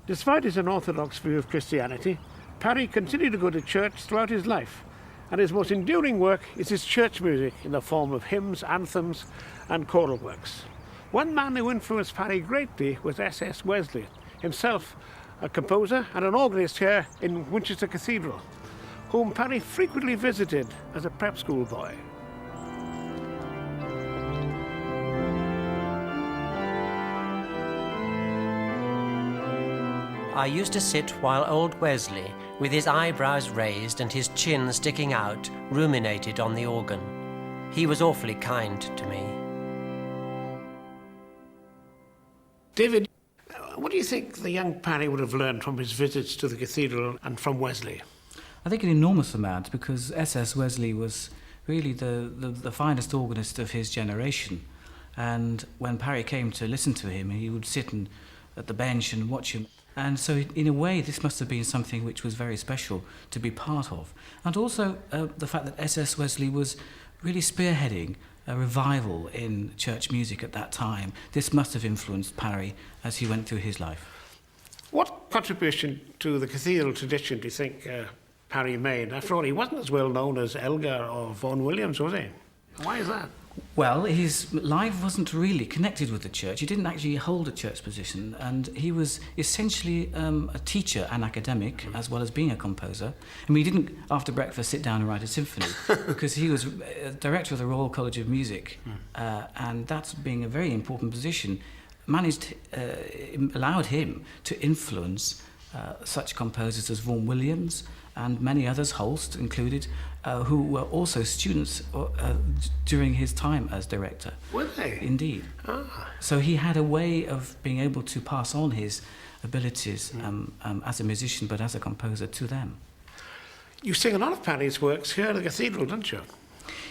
Despite his unorthodox view of Christianity, Parry continued to go to church throughout his life, and his most enduring work is his church music in the form of hymns, anthems and choral works. One man who influenced Parry greatly was S.S. Wesley, himself a composer and an organist here in Winchester Cathedral, whom Parry frequently visited as a prep school boy. I used to sit while old Wesley, with his eyebrows raised and his chin sticking out, ruminated on the organ. He was awfully kind to me. David, what do you think the young Parry would have learned from his visits to the cathedral and from Wesley? I think an enormous amount, because S.S. Wesley was really the finest organist of his generation. And when Parry came to listen to him, he would sit at the bench and watch him. And so in a way, this must have been something which was very special to be part of. And also the fact that S.S. Wesley was really spearheading a revival in church music at that time. This must have influenced Parry as he went through his life. What contribution to the cathedral tradition do you think Parry made? After all, he wasn't as well known as Elgar or Vaughan Williams, was he? Why is that? Well, his life wasn't really connected with the church. He didn't actually hold a church position, and he was essentially a teacher and academic, as well as being a composer. I mean, he didn't, after breakfast, sit down and write a symphony, because he was director of the Royal College of Music, and that being a very important position, allowed him to influence such composers as Vaughan Williams and many others, Holst included, who were also students during his time as director. Were they? Indeed. Ah. So he had a way of being able to pass on his abilities as a musician, but as a composer to them. You sing a lot of Parry's works here at the cathedral, don't you?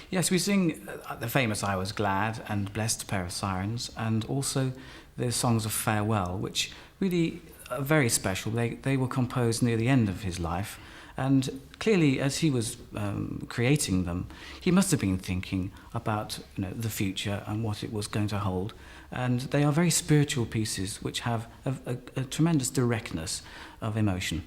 Yes, we sing the famous I Was Glad and Blessed Pair of Sirens, and also the songs of farewell, which really are very special. They were composed near the end of his life, and clearly, as he was creating them, he must have been thinking about the future and what it was going to hold. And they are very spiritual pieces which have a tremendous directness of emotion.